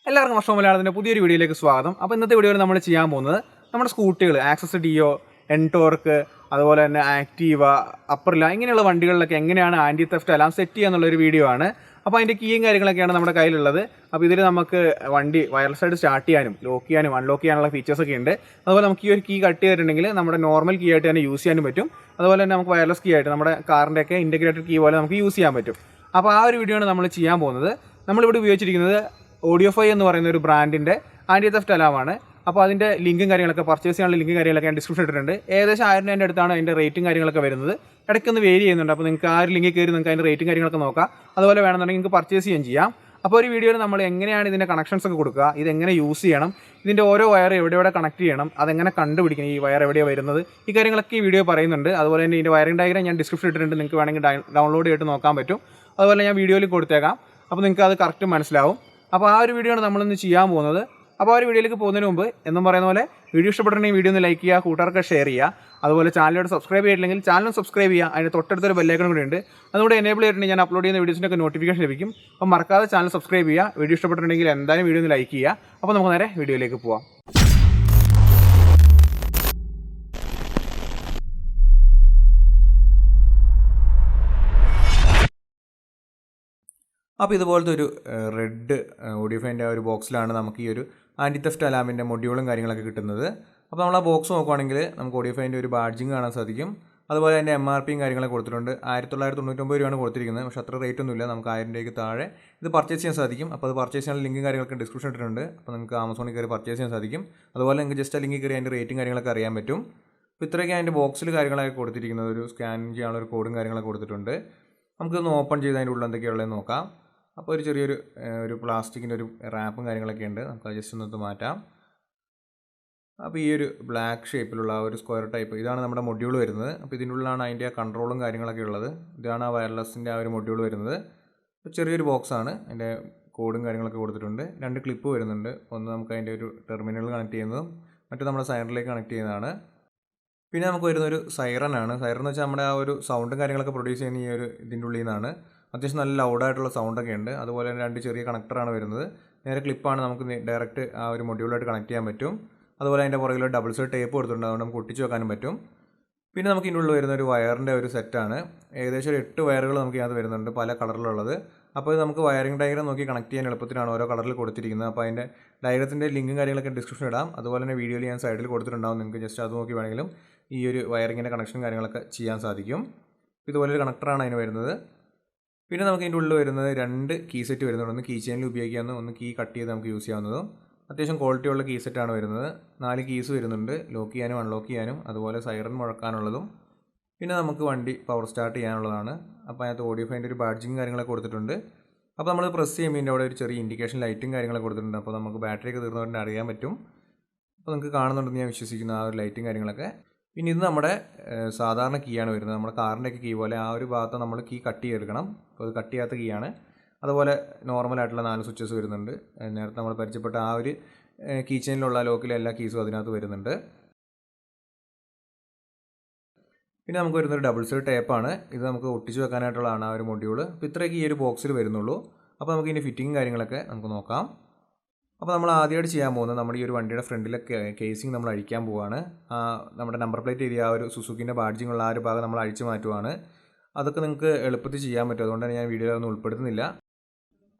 എല്ലാവർക്കും വർഷം മലയാളത്തിൻ്റെ പുതിയൊരു വീഡിയോയിലേക്ക് സ്വാഗതം. അപ്പോൾ ഇന്നത്തെ വീഡിയോയിൽ നമ്മൾ ചെയ്യാൻ പോകുന്നത് നമ്മുടെ സ്കൂട്ടികൾ ആക്സസ് ഡിയോ, എൻടോർക്ക്, അതുപോലെ തന്നെ ആക്റ്റീവ, അപ്പർല ഇങ്ങനെയുള്ള വണ്ടികളിലൊക്കെ എങ്ങനെയാണ് ആൻറ്റി തെഫ്റ്റ് അലാം സെറ്റ് ചെയ്യുക എന്നുള്ളൊരു വീഡിയോ ആണ്. അപ്പോൾ അതിൻ്റെ കീയും കാര്യങ്ങളൊക്കെയാണ് നമ്മുടെ കയ്യിലുള്ളത്. അപ്പോൾ ഇതിൽ നമുക്ക് വണ്ടി വയർലെസ് ആയിട്ട് സ്റ്റാർട്ട് ചെയ്യാനും ലോക്ക് ചെയ്യാനും അൺലോക്ക് ചെയ്യാനുള്ള ഫീച്ചേഴ്സൊക്കെ ഉണ്ട്. അതുപോലെ നമുക്ക് ഈ ഒരു കീ കട്ട് ചെയ്തിട്ടുണ്ടെങ്കിൽ നമ്മുടെ നോർമൽ കീ ആയിട്ട് തന്നെ യൂസ് ചെയ്യാനും പറ്റും. അതുപോലെ തന്നെ നമുക്ക് വയർലെസ് കീ ആയിട്ട് നമ്മുടെ കാറിൻ്റെയൊക്കെ ഇൻറ്റഗ്രേറ്റഡ് കീ പോലെ നമുക്ക് യൂസ് ചെയ്യാൻ പറ്റും. അപ്പോൾ ആ ഒരു വീഡിയോ ആണ് നമ്മൾ ചെയ്യാൻ പോകുന്നത്. നമ്മളിവിടെ ഉപയോഗിച്ചിരിക്കുന്നത് ഓഡിയോഫൈ എന്ന് പറയുന്ന ഒരു ബ്രാൻഡിൻ്റെ ആൻറ്റി തെഫ്റ്റ് അലാമാണ്. അപ്പോൾ അതിൻ്റെ ലിങ്കും കാര്യങ്ങളൊക്കെ പർച്ചേസ് ചെയ്യാനുള്ള ലിങ്കും കാര്യങ്ങളൊക്കെ ഞാൻ ഡിസ്ക്രിപ്ഷൻ ഇട്ടിട്ടുണ്ട്. ഏകദേശം 1000 രൂപേൻ്റെ അടുത്താണ് അതിൻ്റെ റേറ്റും കാര്യങ്ങളൊക്കെ വരുന്നത്. ഇടയ്ക്കൊന്ന് വേരി ചെയ്യുന്നുണ്ട്. അപ്പോൾ നിങ്ങൾക്ക് ആ ഒരു ലിങ്കിൽ കയറി നിങ്ങൾക്ക് അതിൻ്റെ റേറ്റും കാര്യങ്ങളൊക്കെ നോക്കാം. അതുപോലെ വേണമെന്നുണ്ടെങ്കിൽ നിങ്ങൾക്ക് പർച്ചേസ് ചെയ്യാം. അപ്പോൾ ഒരു വീഡിയോയിൽ നമ്മൾ എങ്ങനെയാണ് ഇതിൻ്റെ കണക്ഷൻസ് ഒക്കെ കൊടുക്കുക, ഇതെങ്ങനെ യൂസ് ചെയ്യണം, ഇതിൻ്റെ ഓരോ വയർ എവിടെ കണക്ട് ചെയ്യണം, അതെങ്ങനെ കണ്ടുപിടിക്കണം, ഈ വയർ എവിടെയാണ് വരുന്നത്, ഈ കാര്യങ്ങളൊക്കെ ഈ വീഡിയോ പറയുന്നുണ്ട്. അതുപോലെ തന്നെ ഇതിൻ്റെ വയറിംഗ് ഡയഗ്രാം ഞാൻ ഡിസ്ക്രിപ്ഷൻ ഇട്ടിട്ടുണ്ട്. നിങ്ങൾക്ക് വേണമെങ്കിൽ ഡൗൺലോഡ് ചെയ്തിട്ട് നോക്കാൻ പറ്റും. അതുപോലെ ഞാൻ വീഡിയോയിൽ കൊടുത്തേക്കാം. അപ്പോൾ നിങ്ങൾക്ക് അത് കറക്റ്റ് മനസ്സിലാവും. അപ്പോൾ ആ ഒരു വീഡിയോ ആണ് നമ്മളിന്ന് ചെയ്യാൻ പോകുന്നത്. അപ്പോൾ ആ ഒരു വീഡിയോയിലേക്ക് പോകുന്നതിന് മുമ്പ് എന്നും പറയുന്ന പോലെ വീഡിയോ ഇഷ്ടപ്പെട്ടിട്ടുണ്ടെങ്കിൽ വീഡിയോ ഒന്ന് ലൈക്ക് ചെയ്യുക, കൂട്ടുകാർക്ക് ഷെയർ ചെയ്യുക. അതുപോലെ ചാനലിലോട്ട് സബ്സ്ക്രൈബ് ചെയ്തില്ലെങ്കിൽ ചാനലും സബ്സ്ക്രൈബ് ചെയ്യുക. അതിൻ്റെ തൊട്ടടുത്തൊരു ബെല്ലൈക്കൺ കൂടി ഉണ്ട്. അതുകൊണ്ട് എനേബിൾ ചെയ്തിട്ടുണ്ടെങ്കിൽ ഞാൻ അപ്ലോഡ് ചെയ്യുന്ന വീഡിയോസിനൊക്കെ നോട്ടിഫിക്കേഷൻ ലഭിക്കും. അപ്പോൾ മറക്കാതെ ചാനൽ സബ്സ്ക്രൈബ് ചെയ്യുക. വീഡിയോ ഇഷ്ടപ്പെട്ടിട്ടുണ്ടെങ്കിൽ എന്തായാലും വീഡിയോ ഒന്ന് ലൈക്ക് ചെയ്യുക. അപ്പോൾ നമുക്ക് നേരെ വീഡിയോയിലേക്ക് പോവാം. അപ്പോൾ ഇതുപോലത്തെ ഒരു റെഡ് ഓഡിയോഫൈൻ്റെ ഒരു ബോക്സിലാണ് നമുക്ക് ഈ ഒരു ആൻറ്റി തെഫ്റ്റ് അലാമിൻ്റെ മൊഡ്യൂളും കാര്യങ്ങളൊക്കെ കിട്ടുന്നത്. അപ്പോൾ നമ്മൾ ആ ബോക്സ് നോക്കുവാണെങ്കിൽ നമുക്ക് ഓഡിയോഫൈൻ്റെ ഒരു ബാഡ്ജിങ് കാണാൻ സാധിക്കും. അതുപോലെ തന്നെ MRPയും കാര്യങ്ങളൊക്കെ കൊടുത്തിട്ടുണ്ട്. 1999 രൂപയാണ് കൊടുത്തിരിക്കുന്നത്. പക്ഷേ അത്ര റേറ്റ് ഒന്നുമില്ല. നമുക്ക് 1000 രൂപയ്ക്ക് താഴെ ഇത് പർച്ചേസ് ചെയ്യാൻ സാധിക്കും. അപ്പോൾ അത് പർച്ചേസ് ചെയ്യാനുള്ള ലിങ്കും കാര്യങ്ങളൊക്കെ ഡിസ്ക്രിപ്ഷൻ ഇട്ടിട്ടുണ്ട്. അപ്പോൾ നിങ്ങൾക്ക് ആമസോണിൽ കയറി പർച്ചേസ് ചെയ്യാൻ സാധിക്കും. അതുപോലെ നിങ്ങൾക്ക് ജസ്റ്റ് ആ ലിങ്കിൽ കയറി അതിൻ്റെ റേറ്റും കാര്യങ്ങളൊക്കെ അറിയാൻ പറ്റും. അപ്പോൾ ഇത്രയൊക്കെ അതിൻ്റെ ബോക്സിൽ കാര്യങ്ങളൊക്കെ കൊടുത്തിരിക്കുന്നത്. ഒരു സ്കാൻ ചെയ്യാനുള്ള ഒരു കോഡും കാര്യങ്ങളൊക്കെ കൊടുത്തിട്ടുണ്ട്. നമുക്കൊന്ന് ഓപ്പൺ ചെയ്ത് അതിൻ്റെ ഉള്ളിൽ എന്തൊക്കെയുള്ളതെന്ന് നോക്കാം. അപ്പോൾ ഒരു ചെറിയൊരു പ്ലാസ്റ്റിക്കിൻ്റെ ഒരു റാപ്പും കാര്യങ്ങളൊക്കെ ഉണ്ട്. നമുക്ക് ജസ്റ്റ് ഒന്ന് മാറ്റാം. അപ്പോൾ ഈ ഒരു ബ്ലാക്ക് ഷേപ്പിലുള്ള ഒരു സ്ക്വയർ ടൈപ്പ് ഇതാണ് നമ്മുടെ മൊഡ്യൂൾ വരുന്നത്. അപ്പോൾ ഇതിൻ്റെ ഉള്ളിലാണ് അതിൻ്റെ കൺട്രോളും കാര്യങ്ങളൊക്കെ ഉള്ളത്. ഇതാണ് ആ വയർലെസ്സിൻ്റെ ആ ഒരു മൊഡ്യൂൾ വരുന്നത്. അപ്പോൾ ചെറിയൊരു ബോക്സാണ്. അതിൻ്റെ കോഡും കാര്യങ്ങളൊക്കെ കൊടുത്തിട്ടുണ്ട്. 2 ക്ലിപ്പ് വരുന്നുണ്ട്. ഒന്ന് നമുക്ക് അതിൻ്റെ ഒരു ടെർമിനൽ കണക്ട് ചെയ്യുന്നതും മറ്റു നമ്മുടെ സൈറനിലേക്ക് കണക്ട് ചെയ്യുന്നതാണ്. പിന്നെ നമുക്ക് വരുന്നൊരു സൈറനാണ്. സൈറൻ എന്ന് വെച്ചാൽ നമ്മുടെ ആ ഒരു സൗണ്ടും കാര്യങ്ങളൊക്കെ പ്രൊഡ്യൂസ് ചെയ്യുന്ന ഈ ഒരു ഇതിൻ്റെ ഉള്ളിൽ നിന്നാണ്. അത്യാവശ്യം നല്ല ലൗഡായിട്ടുള്ള സൗണ്ടൊക്കെ ഉണ്ട്. അതുപോലെ തന്നെ 2 ചെറിയ കണക്ടറാണ് വരുന്നത്. നേരെ ക്ലിപ്പാണ് നമുക്ക് ഡയറക്റ്റ് ആ ഒരു മൊഡ്യൂളായിട്ട് കണക്ട് ചെയ്യാൻ പറ്റും. അതുപോലെ അതിൻ്റെ പുറകിൽ ഡബിൾ സൈഡ് ടേപ്പ് കൊടുത്തിട്ടുണ്ട്. അതുകൊണ്ട് നമുക്ക് ഒട്ടിച്ച് വെക്കാനും പറ്റും. പിന്നെ നമുക്ക് ഇതിൻ്റെ ഉള്ളിൽ വരുന്ന ഒരു വയറിൻ്റെ ഒരു സെറ്റാണ്. ഏകദേശം ഒരു 8 വയറുകൾ നമുക്ക് ഇതിനകത്ത് വരുന്നുണ്ട്, പല കളറിലുള്ളത്. അപ്പോൾ ഇത് നമുക്ക് വയറിംഗ് ഡയഗ്രാം നോക്കി കണക്ട് ചെയ്യാൻ എളുപ്പത്തിനാണ് ഓരോ കളറിൽ കൊടുത്തിരിക്കുന്നത്. അപ്പോൾ അതിൻ്റെ ഡയഗ്രത്തിൻ്റെ ലിങ്കും കാര്യങ്ങളൊക്കെ ഡിസ്ക്രിപ്ഷൻ ഇടാം. അതുപോലെ തന്നെ വീഡിയോയിൽ ഞാൻ സൈഡിൽ കൊടുത്തിട്ടുണ്ടാകും. നിങ്ങൾക്ക് ജസ്റ്റ് അത് നോക്കി വേണമെങ്കിലും ഈ ഒരു വയറിങ്ങിൻ്റെ കണക്ഷൻ കാര്യങ്ങളൊക്കെ ചെയ്യാൻ സാധിക്കും. ഇതുപോലൊരു കണക്ടറാണ് അതിന് വരുന്നത്. പിന്നെ നമുക്ക് ഇതിൻ്റെ ഉള്ളിൽ വരുന്നത് 2 കീ സെറ്റ് വരുന്നുണ്ട്. ഒന്ന് കീ ചെയിനിൽ ഉപയോഗിക്കാവുന്ന, ഒന്ന് കീ കട്ട് ചെയ്ത് നമുക്ക് യൂസ് ചെയ്യാവുന്നതും. അത്യാവശ്യം ക്വാളിറ്റിയുള്ള കീ സെറ്റാണ് വരുന്നത്. 4 കീസ് വരുന്നുണ്ട്, ലോക്ക് ചെയ്യാനും അൺലോക്ക് ചെയ്യാനും. അതുപോലെ സൈറൻ മുഴക്കാനുള്ളതും. പിന്നെ നമുക്ക് വണ്ടി പവർ സ്റ്റാർട്ട് ചെയ്യാനുള്ളതാണ്. അപ്പോൾ അതിനകത്ത് ഓഡിയോഫൈൻ്റെ ഒരു ബാഡ്ജിങ് കാര്യങ്ങളൊക്കെ കൊടുത്തിട്ടുണ്ട്. അപ്പോൾ നമ്മൾ പ്രസ് ചെയ്യുമ്പോൾ ഇതിൻ്റെ അവിടെ ഒരു ചെറിയ ഇൻഡിക്കേഷൻ ലൈറ്റും കാര്യങ്ങളൊക്കെ കൊടുത്തിട്ടുണ്ട്. അപ്പോൾ നമുക്ക് ബാറ്ററിയൊക്കെ തീർന്നവരുടെ അറിയാൻ പറ്റും. അപ്പോൾ നിങ്ങൾക്ക് കാണുന്നുണ്ടെന്ന് ഞാൻ വിശ്വസിക്കുന്നു ആ ഒരു ലൈറ്റും കാര്യങ്ങളൊക്കെ. പിന്നെ ഇത് നമ്മുടെ സാധാരണ കീ ആണ് വരുന്നത്. നമ്മുടെ കാറിൻ്റെയൊക്കെ കീ പോലെ ആ ഒരു ഭാഗത്ത് നമ്മൾ കീ കട്ട് ചെയ്തെടുക്കണം. അപ്പോൾ അത് കട്ട് ചെയ്യാത്ത കീ ആണ്. അതുപോലെ നോർമലായിട്ടുള്ള 4 സ്വിച്ചസ് വരുന്നുണ്ട്. നേരത്തെ നമ്മൾ പരിചയപ്പെട്ട ആ ഒരു കീ ചെയിനിലുള്ള ലോക്കിലെ എല്ലാ കീസും അതിനകത്ത് വരുന്നുണ്ട്. പിന്നെ നമുക്ക് വരുന്നൊരു ഡബിൾ സൈഡ് ടേപ്പാണ്. ഇത് നമുക്ക് ഒട്ടിച്ച് വെക്കാനായിട്ടുള്ളതാണ് ആ ഒരു മൊഡ്യൂൾ. അപ്പോൾ ഇത്രയൊക്കെ ഈ ഒരു ബോക്സിൽ വരുന്നുള്ളൂ. അപ്പോൾ നമുക്ക് ഇതിൻ്റെ ഫിറ്റിങ്ങും കാര്യങ്ങളൊക്കെ നമുക്ക് നോക്കാം. അപ്പോൾ നമ്മൾ ആദ്യമായിട്ട് ചെയ്യാൻ പോകുന്നത് നമ്മുടെ ഈ ഒരു വണ്ടിയുടെ ഫ്രണ്ടിലെ കേസിങ് നമ്മൾ അഴിക്കാൻ പോവുകയാണ്. നമ്മുടെ നമ്പർ പ്ലേറ്റ് എഴുതിയ ആ ഒരു സുസുക്കിൻ്റെ ബാഡ്ജിങ്ങുള്ള ആ ഒരു ഭാഗം നമ്മൾ അഴിച്ചു മാറ്റുവാണ്. അതൊക്കെ നിങ്ങൾക്ക് എളുപ്പത്തിൽ ചെയ്യാൻ പറ്റും. അതുകൊണ്ടാണ് ഞാൻ വീഡിയോയിലൊന്നും ഉൾപ്പെടുത്തുന്നില്ല.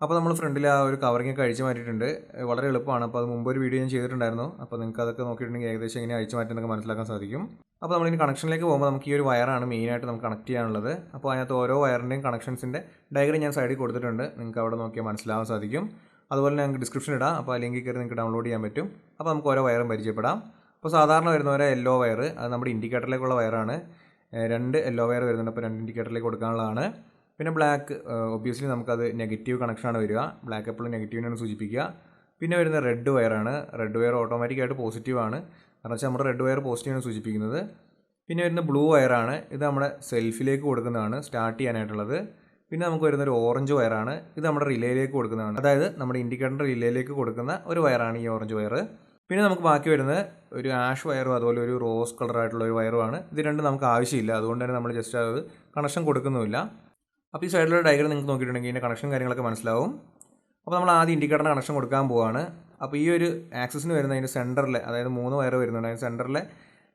അപ്പോൾ നമ്മൾ ഫ്രണ്ടിൽ ആ ഒരു കവറിങ്ങൊക്കെ അഴിച്ചു മാറ്റിയിട്ടുണ്ട്. വളരെ എളുപ്പമാണ്. അപ്പോൾ അത് മുമ്പ് ഒരു വീഡിയോ ഞാൻ ചെയ്തിട്ടുണ്ടായിരുന്നു. അപ്പോൾ നിങ്ങൾക്ക് അതൊക്കെ നോക്കിയിട്ടുണ്ടെങ്കിൽ ഏകദേശം എങ്ങനെ അഴിച്ചു മാറ്റുന്നതൊക്കെ മനസ്സിലാക്കാൻ സാധിക്കും. അപ്പോൾ നമ്മളിനി കണക്ഷനിലേക്ക് പോകുമ്പോൾ നമുക്ക് ഈ ഒരു വയറാണ് മെയിനായിട്ട് നമുക്ക് കണക്ട് ചെയ്യാനുള്ളത്. അപ്പോൾ അതിനകത്ത് ഓരോ വയറിൻ്റെയും കണക്ഷൻസിൻ്റെ ഡയഗ്രം ഞാൻ സൈഡിൽ കൊടുത്തിട്ടുണ്ട്. നിങ്ങൾക്ക് അവിടെ നോക്കിയാൽ മനസ്സിലാവാൻ സാധിക്കും. അതുപോലെ ഞങ്ങൾക്ക് ഡിസ്ക്രിപ്ഷൻ ഇടാം. അപ്പോൾ ആ ലിങ്കിൽ കയറി നിങ്ങൾക്ക് ഡൗൺലോഡ് ചെയ്യാൻ പറ്റും. അപ്പോൾ നമുക്ക് ഓരോ വയറും പരിചയപ്പെടാം. അപ്പോൾ സാധാരണ വരുന്ന ഒരു യെല്ലോ വയർ, അത് നമ്മുടെ ഇൻഡിക്കേറ്ററിലേക്കുള്ള വയറാണ്. 2 യെല്ലോ വയർ വരുന്നുണ്ട്. അപ്പോൾ 2 ഇൻഡിക്കേറ്ററിലേക്ക് കൊടുക്കാനുള്ളതാണ്. പിന്നെ ബ്ലാക്ക് ഒബ്വിയസ്ലി നമുക്കത് നെഗറ്റീവ് കണക്ഷനാണ് വരിക. ബ്ലാക്ക് എപ്പോഴും നെഗറ്റീവിനാണ് സൂചിപ്പിക്കുക. പിന്നെ വരുന്ന റെഡ് വയറാണ്. റെഡ് വയർ ഓട്ടോമാറ്റിക്കായിട്ട് പോസിറ്റീവാണ്. കാരണം വെച്ചാൽ നമ്മുടെ റെഡ് വയർ പോസിറ്റീവാണ് സൂചിപ്പിക്കുന്നത്. പിന്നെ വരുന്ന ബ്ലൂ വയറാണ്. ഇത് നമ്മുടെ സെൽഫിലേക്ക് കൊടുക്കുന്നതാണ് സ്റ്റാർട്ട് ചെയ്യാനായിട്ടുള്ളത്. പിന്നെ നമുക്ക് വരുന്നൊരു ഓറഞ്ച് വയറാണ്. ഇത് നമ്മുടെ റിലേയിലേക്ക് കൊടുക്കുന്നതാണ്. അതായത് നമ്മുടെ ഇൻഡിക്കേറ്ററിൻ്റെ റിലേയിലേക്ക് കൊടുക്കുന്ന ഒരു വയറാണ് ഈ ഓറഞ്ച് വയർ. പിന്നെ നമുക്ക് ബാക്കി വരുന്നത് ഒരു ആഷ് വയറും അതുപോലെ ഒരു റോസ് കളറായിട്ടുള്ള ഒരു വയറുമാണ്. ഇത് രണ്ടും നമുക്ക് ആവശ്യമില്ല. അതുകൊണ്ട് തന്നെ നമ്മൾ ജസ്റ്റ് അത് കണക്ഷൻ കൊടുക്കുന്നുമില്ല. അപ്പോൾ ഈ സൈഡിലുള്ള ഡയഗ്രം നിങ്ങൾക്ക് നോക്കിയിട്ടുണ്ടെങ്കിൽ ഇതിൻ്റെ കണക്ഷൻ കാര്യങ്ങളൊക്കെ മനസ്സിലാവും. അപ്പോൾ നമ്മൾ ആദ്യം ഇൻഡിക്കേറ്ററിന് കണക്ഷൻ കൊടുക്കാൻ പോവുകയാണ്. അപ്പോൾ ഈ ഒരു ആക്സിസിന് വരുന്നതിൻ്റെ സെൻറ്ററിൽ, അതായത് 3 വയർ വരുന്നുണ്ട്, അതിന് സെൻറ്ററിലെ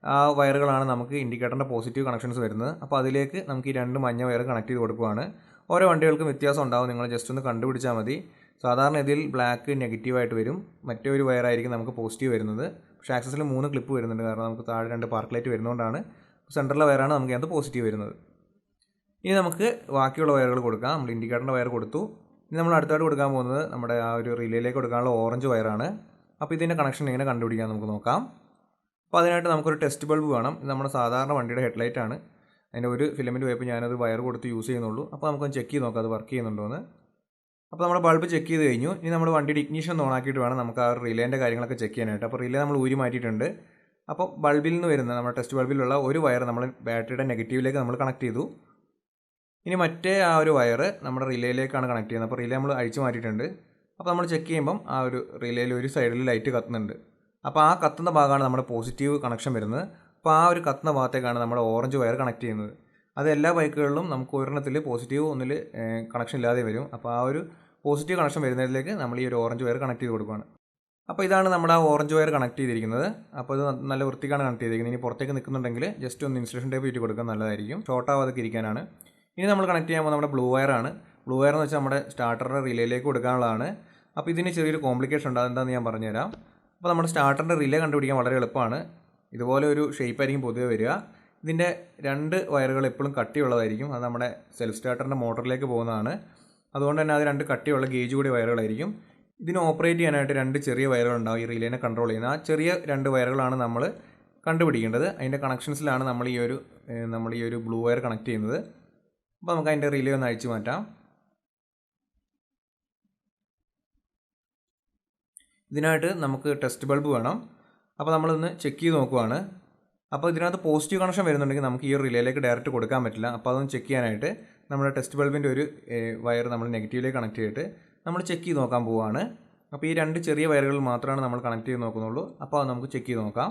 ആ വയറുകളാണ് നമുക്ക് ഇൻഡിക്കേറ്ററിൻ്റെ പോസിറ്റീവ് കണക്ഷൻസ് വരുന്നത്. അപ്പോൾ അതിലേക്ക് നമുക്ക് ഈ 2 മഞ്ഞ വയർ കണക്ട് ചെയ്ത് കൊടുക്കുകയാണ്. ഓരോ വണ്ടികൾക്കും വ്യത്യാസം ഉണ്ടാവും, നിങ്ങൾ ജസ്റ്റ് ഒന്ന് കണ്ടുപിടിച്ചാൽ മതി. സാധാരണ ഇതിൽ ബ്ലാക്ക് നെഗറ്റീവായിട്ട് വരും, മറ്റേ ഒരു വയറായിരിക്കും നമുക്ക് പോസിറ്റീവ് വരുന്നത്. പക്ഷേ ആക്സിസിൽ 3 ക്ലിപ്പ് വരുന്നുണ്ട്, കാരണം നമുക്ക് താഴെ 2 പാർക്ക് ലൈറ്റ് വരുന്നതുകൊണ്ടാണ്. സെൻറ്ററിലെ വയറാണ് നമുക്ക് അതിനകത്ത് പോസിറ്റീവ് വരുന്നത്. ഇനി നമുക്ക് ബാക്കിയുള്ള വയറുകൾ കൊടുക്കാം. നമ്മൾ ഇൻഡിക്കേറ്ററിൻ്റെ വയർ കൊടുത്തു. ഇനി നമ്മൾ അടുത്തായിട്ട് കൊടുക്കാൻ പോകുന്നത് നമ്മുടെ ആ ഒരു റിലേയിലേക്ക് കൊടുക്കാനുള്ള ഓറഞ്ച് വയറാണ്. അപ്പോൾ ഇതിൻ്റെ കണക്ഷൻ എങ്ങനെ കണ്ടുപിടിക്കാൻ നമുക്ക് നോക്കാം. അപ്പോൾ അതിനായിട്ട് നമുക്കൊരു ടെസ്റ്റ് ബൾബ് വേണം. ഇത് നമ്മുടെ സാധാരണ വണ്ടിയുടെ ഹെഡ്ലൈറ്റ് ആണ്. അതിൻ്റെ ഒരു ഫിലമെൻറ്റ് പോയപ്പോൾ ഞാനത് വയർ കൊടുത്ത് യൂസ് ചെയ്യുന്നുള്ളൂ. അപ്പോൾ നമുക്കൊന്ന് ചെക്ക് ചെയ്ത് നോക്കാം അത് വർക്ക് ചെയ്യുന്നുണ്ടോ എന്ന്. അപ്പോൾ നമ്മുടെ ബൾബ് ചെക്ക് ചെയ്ത് കഴിഞ്ഞു. ഇനി നമ്മുടെ വണ്ടിയുടെ ഇഗ്നിഷൻ ഓൺ ആക്കിയിട്ട് വേണം നമുക്ക് ആ ഒരു റിലേൻ്റെ കാര്യങ്ങളൊക്കെ ചെക്ക് ചെയ്യാനായിട്ട്. അപ്പോൾ റിലേ നമ്മൾ ഊരി മാറ്റിയിട്ടുണ്ട്. അപ്പോൾ ബൾബിൽ നിന്ന് വരുന്ന നമ്മുടെ ടെസ്റ്റ് ബൾബിലുള്ള ഒരു വയർ നമ്മൾ ബാറ്ററിയുടെ നെഗറ്റീവിലേക്ക് നമ്മൾ കണക്ട് ചെയ്തു. ഇനി മറ്റേ ആ ഒരു വയർ നമ്മുടെ റിലേയിലേക്കാണ് കണക്ട് ചെയ്യുന്നത്. അപ്പോൾ റിലേ നമ്മൾ അഴിച്ചു മാറ്റിയിട്ടുണ്ട്. അപ്പോൾ നമ്മൾ ചെക്ക് ചെയ്യുമ്പം ആ ഒരു റിലേയിൽ ഒരു സൈഡിൽ ലൈറ്റ് കത്തുന്നുണ്ട്. അപ്പോൾ ആ കത്തുന്ന ഭാഗമാണ് നമ്മുടെ പോസിറ്റീവ് കണക്ഷൻ വരുന്നത്. അപ്പോൾ ആ ഒരു കത്തുന്ന ഭാഗത്തേക്കാണ് നമ്മുടെ ഓറഞ്ച് വയർ കണക്ട് ചെയ്യുന്നത്. അത് എല്ലാ ബൈക്കുകളിലും നമുക്ക് ഒരെണ്ണത്തിൽ പോസിറ്റീവ് ഒന്നിൽ കണക്ഷൻ ഇല്ലാതെ വരും. അപ്പോൾ ആ ഒരു പോസിറ്റീവ് കണക്ഷൻ വരുന്നതിലേക്ക് നമ്മൾ ഈ ഒരു ഓറഞ്ച് വയർ കണക്ട് ചെയ്ത് കൊടുക്കുകയാണ്. അപ്പോൾ ഇതാണ് നമ്മുടെ ആ ഓറഞ്ച് വയർ കണക്ട് ചെയ്തിരിക്കുന്നത്. അപ്പോൾ ഇത് നല്ല വൃത്തിക്കാണ് കണക്ട് ചെയ്തിരിക്കുന്നത്. ഇനി പുറത്തേക്ക് നിൽക്കുന്നുണ്ടെങ്കിൽ ജസ്റ്റ് ഒന്ന് ഇൻസുലേഷൻ ടേപ്പ് ഇട്ട് കൊടുക്കാൻ നല്ലതായിരിക്കും, ഷോർട്ട് ആവാതൊക്കെ ഇരിക്കാനാണ്. ഇനി നമ്മൾ കണക്ട് ചെയ്യാൻ പോകുന്നത് നമ്മുടെ ബ്ലൂ വയറാണ്. ബ്ലൂ വയർ എന്ന് വെച്ചാൽ നമ്മുടെ സ്റ്റാർട്ടറിൻ്റെ റിലേയിലേക്ക് കൊടുക്കാനുള്ളതാണ്. അപ്പോൾ ഇതിന് ചെറിയൊരു കോംപ്ലിക്കേഷൻ ഉണ്ട്, അതെന്താണെന്ന് ഞാൻ പറഞ്ഞുതരാം. അപ്പോൾ നമ്മുടെ സ്റ്റാർട്ടറിൻ്റെ റിലേ കണ്ടുപിടിക്കാൻ വളരെ എളുപ്പമാണ്. ഇതുപോലെ ഒരു ഷേപ്പായിരിക്കും പൊതുവെ വരിക. ഇതിൻ്റെ 2 വയറുകൾ എപ്പോഴും കട്ടിയുള്ളതായിരിക്കും. അത് നമ്മുടെ സെൽഫ് സ്റ്റാർട്ടറിൻ്റെ മോട്ടറിലേക്ക് പോകുന്നതാണ്. അതുകൊണ്ട് തന്നെ അത് 2 കട്ടിയുള്ള ഗേജ് കൂടിയ വയറുകളായിരിക്കും. ഇതിന് ഓപ്പറേറ്റ് ചെയ്യാനായിട്ട് 2 ചെറിയ വയറുകളുണ്ടാവും ഈ റിലേനെ കൺട്രോൾ ചെയ്യുന്ന. ആ ചെറിയ 2 വയറുകളാണ് നമ്മൾ കണ്ടുപിടിക്കേണ്ടത്. അതിൻ്റെ കണക്ഷൻസിലാണ് നമ്മൾ ഈ ഒരു ബ്ലൂ വയർ കണക്ട് ചെയ്യുന്നത്. അപ്പോൾ നമുക്ക് അതിൻ്റെ റിലേ ഒന്ന് അഴിച്ചു മാറ്റാം. ഇതിനായിട്ട് നമുക്ക് ടെസ്റ്റ് ബൾബ് വേണം. അപ്പോൾ നമ്മളൊന്ന് ചെക്ക് ചെയ്ത് നോക്കുവാണ്. അപ്പോൾ ഇതിനകത്ത് പോസിറ്റീവ് കണക്ഷൻ വരുന്നുണ്ടെങ്കിൽ നമുക്ക് ഈ ഒരു റിലേയിലേക്ക് ഡയറക്റ്റ് കൊടുക്കാൻ പറ്റില്ല. അപ്പോൾ അതൊന്ന് ചെക്ക് ചെയ്യാനായിട്ട് നമ്മുടെ ടെസ്റ്റ് ബൾബിൻ്റെ ഒരു വയർ നമ്മൾ നെഗറ്റീവിലേക്ക് കണക്ട് ചെയ്തിട്ട് നമ്മൾ ചെക്ക് ചെയ്ത് നോക്കാൻ പോവുകയാണ്. അപ്പോൾ ഈ 2 ചെറിയ വയറുകൾ മാത്രമാണ് നമ്മൾ കണക്ട് ചെയ്ത് നോക്കുന്നുള്ളൂ. അപ്പോൾ അത് നമുക്ക് ചെക്ക് ചെയ്ത് നോക്കാം.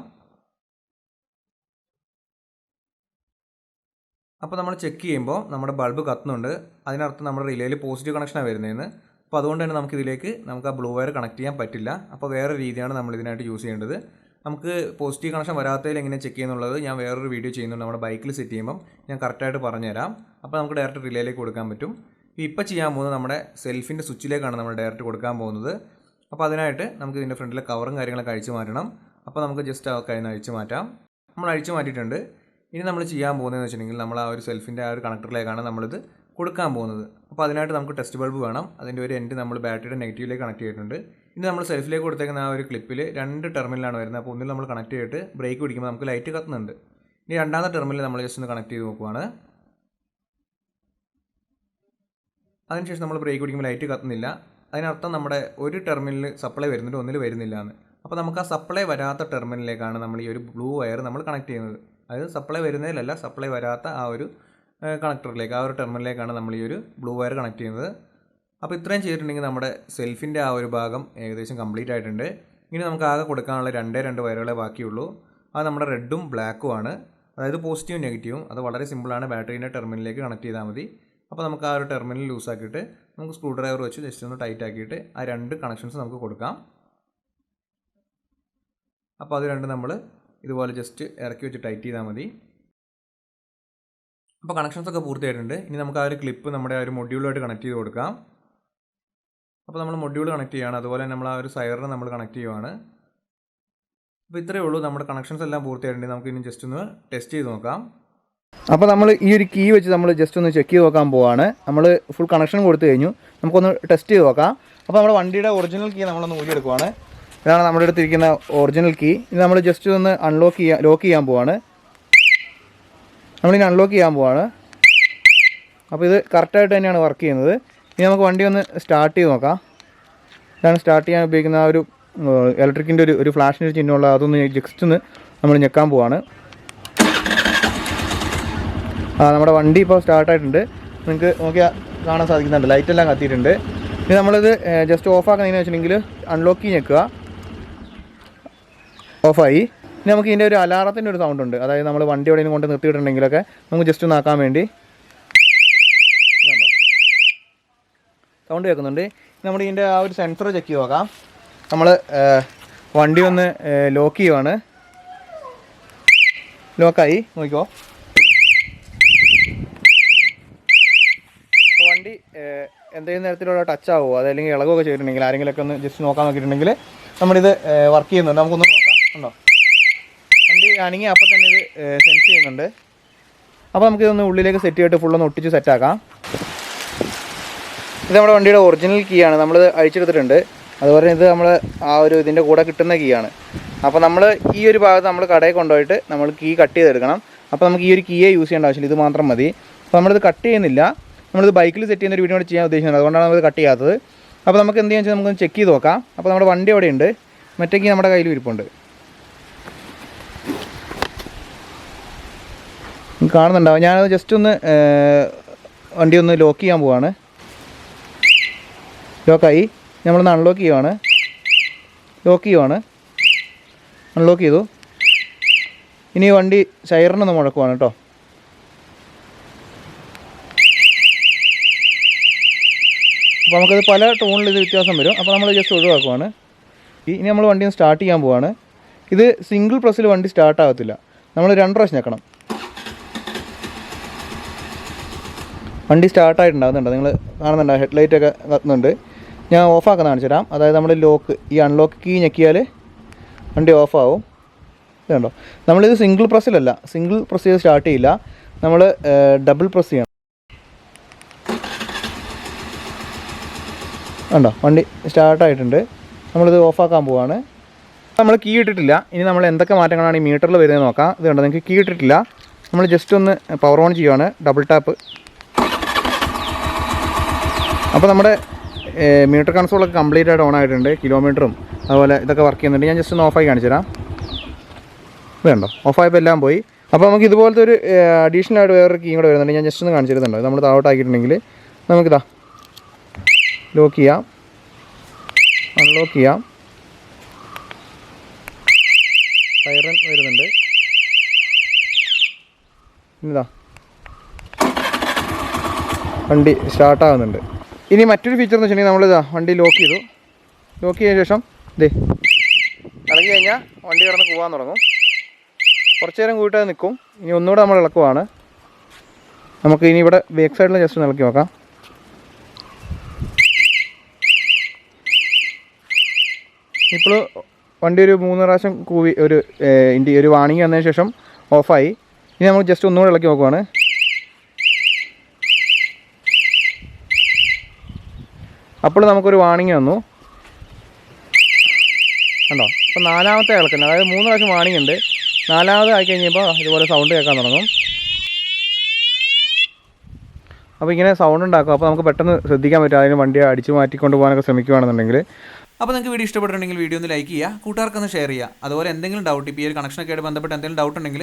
അപ്പോൾ നമ്മൾ ചെക്ക് ചെയ്യുമ്പോൾ നമ്മുടെ ബൾബ് കത്തുന്നുണ്ട്. അതിനർത്ഥം നമ്മുടെ റിലേയിൽ പോസിറ്റീവ് കണക്ഷനാണ് വരുന്നതെന്ന്. അപ്പോൾ അതുകൊണ്ട് തന്നെ നമുക്ക് ആ ബ്ലൂ വയർ കണക്ട് ചെയ്യാൻ പറ്റില്ല. അപ്പോൾ വേറെ രീതിയാണ് നമ്മൾ ഇതിനായിട്ട് യൂസ് ചെയ്യേണ്ടത്. നമുക്ക് പോസിറ്റീവ് കണക്ഷൻ വരാത്തതിൽ എങ്ങനെ ചെക്ക് ചെയ്യുന്നുള്ളത് ഞാൻ വേറൊരു വീഡിയോ ചെയ്യുന്നുണ്ട്. നമ്മുടെ ബൈക്കിൽ സെറ്റ് ചെയ്യുമ്പം ഞാൻ കറക്റ്റായിട്ട് പറഞ്ഞുതരാം. അപ്പോൾ നമുക്ക് ഡയറക്റ്റ് റിലേയിലേക്ക് കൊടുക്കാൻ പറ്റും. ഇപ്പോൾ ചെയ്യാൻ പോകുന്നത് നമ്മുടെ സെൽഫിൻ്റെ സ്വിച്ചിലേക്കാണ് നമ്മൾ ഡയറക്റ്റ് കൊടുക്കാൻ പോകുന്നത്. അപ്പോൾ അതിനായിട്ട് നമുക്ക് ഇതിൻ്റെ ഫ്രണ്ടിലെ കവറും കാര്യങ്ങളൊക്കെ അഴിച്ചു മാറ്റണം. അപ്പോൾ നമുക്ക് ജസ്റ്റ് ആ കഴിഞ്ഞ് അഴിച്ചു മാറ്റാം. നമ്മൾ അഴിച്ചു മാറ്റിയിട്ടുണ്ട്. ഇനി നമ്മൾ ചെയ്യാൻ പോകുന്നതെന്ന് വെച്ചിട്ടുണ്ടെങ്കിൽ നമ്മൾ ആ ഒരു സെൽഫിൻ്റെ ആ ഒരു കണക്ടറിലേക്കാണ് നമ്മളിത് കൊടുക്കാൻ പോകുന്നത്. അപ്പോൾ അതിനായിട്ട് നമുക്ക് ടെസ്റ്റ് ബൾബ് വേണം. അതിൻ്റെ ഒരു എൻഡ് നമ്മൾ ബാറ്ററിയുടെ നെഗറ്റീവിലേക്ക് കണക്ട് ചെയ്തിട്ടുണ്ട്. ഇനി നമ്മൾ സെൽഫിലേക്ക് കൊടുത്തേക്കുന്ന ആ ഒരു ക്ലിപ്പിൽ 2 ടെർമിനലാണ് വരുന്നത്. അപ്പോൾ ഒന്നിൽ നമ്മൾ കണക്ട് ചെയ്തിട്ട് ബ്രേക്ക് പിടിക്കുമ്പോൾ നമുക്ക് ലൈറ്റ് കത്തുന്നുണ്ട്. ഇനി രണ്ടാമത്തെ ടെർമിനൽ നമ്മൾ ജസ്റ്റ് ഒന്ന് കണക്ട് ചെയ്ത് നോക്കുവാണ്. അതിനുശേഷം നമ്മൾ ബ്രേക്ക് പിടിക്കുമ്പോൾ ലൈറ്റ് കത്തുന്നില്ല. അതിനർത്ഥം നമ്മുടെ ഒരു ടെർമിനൽ സപ്ലൈ വരുന്നുണ്ട്, ഒന്നിൽ വരുന്നില്ല എന്ന്. അപ്പോൾ നമുക്ക് ആ സപ്ലൈ വരാത്ത ടെർമിനലിലേക്കാണ് നമ്മൾ ഈ ഒരു ബ്ലൂ വയർ നമ്മൾ കണക്ട് ചെയ്യുന്നത്. അതായത് സപ്ലൈ വരുന്നതിലല്ല, സപ്ലൈ വരാത്ത ആ ഒരു കണക്ടറിലേക്ക്, ആ ഒരു ടെർമിനലിലേക്കാണ് നമ്മൾ ഈ ഒരു ബ്ലൂ വയർ കണക്ട് ചെയ്യുന്നത്. അപ്പോൾ ഇത്രയും ചെയ്തിട്ടുണ്ടെങ്കിൽ നമ്മുടെ സെൽഫിൻ്റെ ആ ഒരു ഭാഗം ഏകദേശം കംപ്ലീറ്റ് ആയിട്ടുണ്ട്. ഇനി നമുക്ക് ആകെ കൊടുക്കാനുള്ള 2 വയറുകളെ ബാക്കിയുള്ളൂ. അത് നമ്മുടെ റെഡും ബ്ലാക്കും ആണ്, അതായത് പോസിറ്റീവും നെഗറ്റീവും. അത് വളരെ സിമ്പിളാണ്, ബാറ്ററീൻ്റെ ടെർമിനലിലേക്ക് കണക്ട് ചെയ്താൽ മതി. അപ്പോൾ നമുക്ക് ആ ഒരു ടെർമിനൽ ലൂസാക്കിയിട്ട് നമുക്ക് സ്ക്രൂ ഡ്രൈവർ വെച്ച് ജസ്റ്റ് ഒന്ന് ടൈറ്റ് ആക്കിയിട്ട് ആ 2 കണക്ഷൻസ് നമുക്ക് കൊടുക്കാം. അപ്പോൾ അത് രണ്ടും നമ്മൾ ഇതുപോലെ ജസ്റ്റ് ഇറക്കി വെച്ച് ടൈറ്റ് ചെയ്താൽ മതി. അപ്പോൾ കണക്ഷൻസൊക്കെ പൂർത്തിയായിട്ടുണ്ട്. ഇനി നമുക്ക് ആ ഒരു ക്ലിപ്പ് നമ്മുടെ ആ ഒരു മൊഡ്യൂളുമായിട്ട് കണക്ട് ചെയ്ത് കൊടുക്കാം. അപ്പോൾ നമ്മൾ മൊഡ്യൂൾ കണക്ട് ചെയ്യുകയാണ്, അതുപോലെ നമ്മൾ ആ ഒരു സൈറിനെ നമ്മൾ കണക്ട് ചെയ്യുവാണ്. അപ്പോൾ ഇത്രയേ ഉള്ളൂ, നമ്മുടെ കണക്ഷൻസ് എല്ലാം പൂർത്തിയായിട്ടുണ്ട്. നമുക്ക് ഇനി ജസ്റ്റ് ഒന്ന് ടെസ്റ്റ് ചെയ്ത് നോക്കാം. അപ്പോൾ നമ്മൾ ഈ ഒരു കീ വെച്ച് നമ്മൾ ജസ്റ്റ് ഒന്ന് ചെക്ക് ചെയ്ത് നോക്കാൻ പോവാണ്. നമ്മൾ ഫുൾ കണക്ഷൻ കൊടുത്തു കഴിഞ്ഞു. നമുക്കൊന്ന് ടെസ്റ്റ് ചെയ്ത് നോക്കാം. അപ്പോൾ നമ്മുടെ വണ്ടിയുടെ ഒറിജിനൽ കീ നമ്മളൊന്ന് ഊരിയെടുക്കുവാണ്. ഇതാണ് നമ്മുടെ അടുത്തിരിക്കുന്ന ഒറിജിനൽ കീ. ഇത് നമ്മൾ ജസ്റ്റ് ഒന്ന് ലോക്ക് ചെയ്യാൻ പോവാണ്. നമ്മളിനി അൺലോക്ക് ചെയ്യാൻ പോവാണ്. അപ്പോൾ ഇത് കറക്റ്റായിട്ട് തന്നെയാണ് വർക്ക് ചെയ്യുന്നത്. ഇനി നമുക്ക് വണ്ടി ഒന്ന് സ്റ്റാർട്ട് ചെയ്ത് നോക്കാം. ഇതാണ് സ്റ്റാർട്ട് ചെയ്യാൻ ഉപയോഗിക്കുന്ന ആ ഒരു ഇലക്ട്രിക്കിൻ്റെ ഒരു ഫ്ലാഷിൻ്റെ ചിഹ്നമുള്ള അതൊന്ന് ജസ്റ്റ് ഒന്ന് നമ്മൾ ഞെക്കാൻ പോവാണ്. നമ്മുടെ വണ്ടി ഇപ്പോൾ സ്റ്റാർട്ടായിട്ടുണ്ട്. നിങ്ങൾക്ക് നോക്കിയാൽ കാണാൻ സാധിക്കുന്നുണ്ട്, ലൈറ്റെല്ലാം കത്തിയിട്ടുണ്ട്. ഇനി നമ്മളിത് ജസ്റ്റ് ഓഫാക്കുന്നതെന്ന് വെച്ചിട്ടുണ്ടെങ്കിൽ അൺലോക്ക് കീ ഞെക്കുക, ഓഫായി. ഇനി നമുക്ക് ഇതിൻ്റെ ഒരു അലാറത്തിൻ്റെ ഒരു സൗണ്ട് ഉണ്ട്, അതായത് നമ്മൾ വണ്ടി എവിടെയും കൊണ്ട് നിർത്തിയിട്ടുണ്ടെങ്കിലൊക്കെ നമുക്ക് ജസ്റ്റ് ഒന്ന് ആക്കാൻ വേണ്ടി സൗണ്ട് കേൾക്കുന്നുണ്ട്. നമ്മുടെ ഇതിൻ്റെ ആ ഒരു സെൻസർ ചെക്ക് ചെയ്ത് നോക്കാം. നമ്മൾ വണ്ടി ഒന്ന് ലോക്ക് ചെയ്യുവാണ്. ലോക്കായി നോക്കിക്കോ. വണ്ടി എന്തെങ്കിലും തരത്തിലുള്ള ടച്ച് ആവുമോ അതല്ലെങ്കിൽ ഇളകുമൊക്കെ ചെയ്തിട്ടുണ്ടെങ്കിൽ ആരെങ്കിലുമൊക്കെ ഒന്ന് ജസ്റ്റ് നോക്കാൻ നോക്കിയിട്ടുണ്ടെങ്കിൽ നമ്മളിത് വർക്ക് ചെയ്യുന്നുണ്ട്. നമുക്കൊന്ന് നോക്കാം. ഉണ്ടോ, വണ്ടി അനങ്ങി അപ്പം തന്നെ ഇത് സെൻസ് ചെയ്യുന്നുണ്ട്. അപ്പോൾ നമുക്കിതൊന്ന് ഉള്ളിലേക്ക് സെറ്റ് ചെയ്തിട്ട് ഫുള്ളൊന്ന് ഒട്ടിച്ച് സെറ്റാക്കാം. ഇത് നമ്മുടെ വണ്ടിയുടെ ഒറിജിനൽ കീ ആണ്, നമ്മളിത് അഴിച്ചെടുത്തിട്ടുണ്ട്. അതുപോലെ ഇത് നമ്മൾ ആ ഒരു ഇതിൻ്റെ കൂടെ കിട്ടുന്ന കീ ആണ്. അപ്പോൾ നമ്മൾ ഈ ഒരു ഭാഗത്ത് നമ്മൾ കടയിൽ കൊണ്ടുപോയിട്ട് നമ്മൾ കീ കട്ട് ചെയ്തെടുക്കണം. അപ്പോൾ നമുക്ക് ഈ ഒരു കീയെ യൂസ് ചെയ്യേണ്ട ആവശ്യമില്ല, ഇത് മാത്രം മതി. അപ്പോൾ നമ്മളിത് കട്ട് ചെയ്യുന്നില്ല, നമ്മളിത് ബൈക്കിൽ സെറ്റ് ചെയ്യുന്ന ഒരു വീഡിയോ കൂടി ചെയ്യാൻ ഉദ്ദേശിക്കുന്നത്, അതുകൊണ്ടാണ് നമ്മളിത് കട്ട് ചെയ്യാത്തത്. അപ്പോൾ നമുക്ക് എന്ത് ചെയ്യാൻ വെച്ചാൽ നമുക്കൊന്ന് ചെക്ക് ചെയ്ത് നോക്കാം. അപ്പോൾ നമ്മുടെ വണ്ടി അവിടെ ഉണ്ട്, മറ്റേ കീ നമ്മുടെ കയ്യിൽ ഇരിപ്പുണ്ട്. കാണുന്നുണ്ടാവും. ഞാനത് ജസ്റ്റ് ഒന്ന് വണ്ടി ഒന്ന് ലോക്ക് ചെയ്യാൻ പോവാണ്. ലോക്കായി. നമ്മളൊന്ന് അൺലോക്ക് ചെയ്യുവാണ്. ലോക്ക് ചെയ്യുവാണ്. അൺലോക്ക് ചെയ്തു. ഇനി വണ്ടി സൈറനൊന്ന് മുഴക്കുവാണ് കേട്ടോ. അപ്പോൾ നമുക്കത് പല ടോണിൽ ഇത് വ്യത്യാസം വരും. അപ്പോൾ നമ്മൾ ജസ്റ്റ് ഒഴിവാക്കുവാണ്. ഇനി നമ്മൾ വണ്ടി ഒന്ന് സ്റ്റാർട്ട് ചെയ്യാൻ പോവാണ്. ഇത് സിംഗിൾ പ്രസ്സിൽ വണ്ടി സ്റ്റാർട്ട് ആകത്തില്ല, നമ്മൾ 2 പ്രാവശ്യം ഞെക്കണം. വണ്ടി സ്റ്റാർട്ടായിട്ടുണ്ടാകുന്നുണ്ട്, നിങ്ങൾ കാണുന്നുണ്ടോ, ഹെഡ്ലൈറ്റൊക്കെ കത്തുന്നുണ്ട്. ഞാൻ ഓഫാക്കുന്ന കാണിച്ചു തരാം. അതായത് നമ്മൾ ലോക്ക് ഈ അൺലോക്ക് കീ ഞെക്കിയാൽ വണ്ടി ഓഫാവും. ഇതുണ്ടോ, നമ്മളിത് സിംഗിൾ പ്രസ്സിലല്ല, സിംഗിൾ പ്രസ് ചെയ്ത് സ്റ്റാർട്ട് ചെയ്യില്ല, നമ്മൾ ഡബിൾ പ്രസ് ചെയ്യണം. ഉണ്ടോ, വണ്ടി സ്റ്റാർട്ടായിട്ടുണ്ട്. നമ്മളിത് ഓഫാക്കാൻ പോവാണ്. നമ്മൾ കീ ഇട്ടിട്ടില്ല. ഇനി നമ്മൾ എന്തൊക്കെ മാറ്റങ്ങളാണ് ഈ മീറ്ററിൽ വരുന്നത് നോക്കാം. ഇതുണ്ട്, നിങ്ങൾക്ക് കീ ഇട്ടിട്ടില്ല. നമ്മൾ ജസ്റ്റ് ഒന്ന് പവർ ഓൺ ചെയ്യുവാണ്, ഡബിൾ ടാപ്പ്. അപ്പോൾ നമ്മുടെ മീറ്റർ കൺസോളൊക്കെ കംപ്ലീറ്റ് ആയിട്ട് ഓൺ ആയിട്ടുണ്ട്. കിലോമീറ്ററും അതുപോലെ ഇതൊക്കെ വർക്ക് ചെയ്യുന്നുണ്ട്. ഞാൻ ജസ്റ്റ് ഒന്ന് ഓഫായി കാണിച്ചു തരാം. ഇതുണ്ടോ, ഓഫായപ്പോൾ എല്ലാം പോയി. അപ്പോൾ നമുക്ക് ഇതുപോലത്തെ ഒരു അഡീഷണൽ ആയിട്ട് വേറൊരു കീ കൂടെ വരുന്നുണ്ട്. ഞാൻ ജസ്റ്റ് ഒന്ന് കാണിച്ചു തരുന്നുണ്ട്. നമ്മൾ താഴോട്ടാക്കിയിട്ടുണ്ടെങ്കിൽ നമുക്കിതാ ലോക്ക് ചെയ്യാം, അൺലോക്ക് ചെയ്യാം. സൈറൻ വരുന്നുണ്ട്. ഇതാ വണ്ടി സ്റ്റാർട്ടാകുന്നുണ്ട്. ഇനി മറ്റൊരു ഫീച്ചർ എന്ന് വെച്ചിട്ടുണ്ടെങ്കിൽ നമ്മളിതാ വണ്ടി ലോക്ക് ചെയ്തു. ലോക്ക് ചെയ്തതിന് ശേഷം ഇതേ ഇളകി കഴിഞ്ഞാൽ വണ്ടി കിടന്ന് പോകാൻ തുടങ്ങും. കുറച്ച് നേരം കൂട്ടാതെ നിൽക്കും. ഇനി ഒന്നുകൂടെ നമ്മൾ ഇളക്കുവാണ്. നമുക്ക് ഇനി ഇവിടെ ബാക്ക് സൈഡിൽ ജസ്റ്റ് ഒന്ന് ഇളക്കി നോക്കാം. ഇപ്പോൾ വണ്ടി ഒരു 3 പ്രാവശ്യം കൂവി ഒരു വാണിംഗ് വന്നതിന് ശേഷം ഓഫായി. ഇനി നമ്മൾ ജസ്റ്റ് ഒന്നുകൂടെ ഇളക്കി നോക്കുവാണ്. അപ്പോൾ നമുക്കൊരു വാണിംഗ് വന്നു കണ്ടോ. അപ്പോൾ 4ാമത്തെ ഇളക്കുന്നത്, അതായത് 3 പ്രാവശ്യം വാണിംഗ് ഉണ്ട്. 4ാമത് ആയി കഴിഞ്ഞപ്പോൾ ഇതുപോലെ സൗണ്ട് കേൾക്കാൻ തുടങ്ങും. അപ്പോൾ ഇങ്ങനെ സൗണ്ട് ഉണ്ടാക്കും. അപ്പോൾ നമുക്ക് പെട്ടെന്ന് ശ്രദ്ധിക്കാൻ പറ്റും. അതിന് വണ്ടി അടിച്ച് മാറ്റിക്കൊണ്ട് പോകാനൊക്കെ ശ്രമിക്കുകയാണെന്നുണ്ടെങ്കിൽ. അപ്പോൾ നിങ്ങൾക്ക് വീഡിയോ ഇഷ്ടപ്പെട്ടിട്ടുണ്ടെങ്കിൽ വീഡിയോ ഒന്ന് ലൈക്ക് ചെയ്യുക, കൂട്ടുകാർക്കൊന്ന് ഷെയർ ചെയ്യുക. അതുപോലെ എന്തെങ്കിലും ഡൗട്ട്, ഇപ്പോൾ ഈ ഒരു കണക്ഷനൊക്കെ ആയിട്ട് ബന്ധപ്പെട്ട് എന്തെങ്കിലും ഡൗട്ട് ഉണ്ടെങ്കിൽ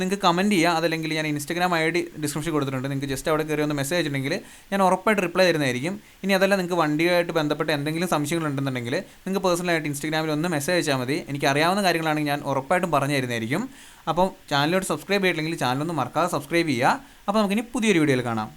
നിങ്ങൾക്ക് കമൻറ്റ് ചെയ്യുക. അതല്ലെങ്കിൽ ഞാൻ ഇൻസ്റ്റാഗ്രാം ID ഡിസ്ക്രിപ്ഷൻ കൊടുത്തിട്ടുണ്ട്. നിങ്ങൾക്ക് ജസ്റ്റ് അവിടെ കയറി ഒന്ന് മെസ്സേജ് ഉണ്ടെങ്കിൽ ഞാൻ ഉറപ്പായിട്ട് റിപ്ലൈ തരുന്നതായിരിക്കും. ഇനി അതല്ല, നിങ്ങൾക്ക് വണ്ടിയായിട്ട് ബന്ധപ്പെട്ട് എന്തെങ്കിലും സംശയങ്ങളുണ്ടെന്നുണ്ടെങ്കിൽ നിങ്ങൾക്ക് പേഴ്സണലായിട്ട് ഇൻസ്റ്റാഗ്രാമിൽ ഒന്ന് മെസ്സേജ് അയച്ചാൽ മതി. എനിക്ക് അറിയാവുന്ന കാര്യങ്ങളാണെങ്കിൽ ഞാൻ ഉറപ്പായിട്ടും പറഞ്ഞു തരുന്നതായിരിക്കും. അപ്പം ചാനലിലോട്ട് സബ്സ്ക്രൈബ് ചെയ്തിട്ടില്ലെങ്കിൽ ചാനലൊന്ന് മറക്കാതെ സബ്സ്ക്രൈബ് ചെയ്യുക. അപ്പോൾ നമുക്കിനി പുതിയൊരു വീഡിയോയിൽ കാണാം.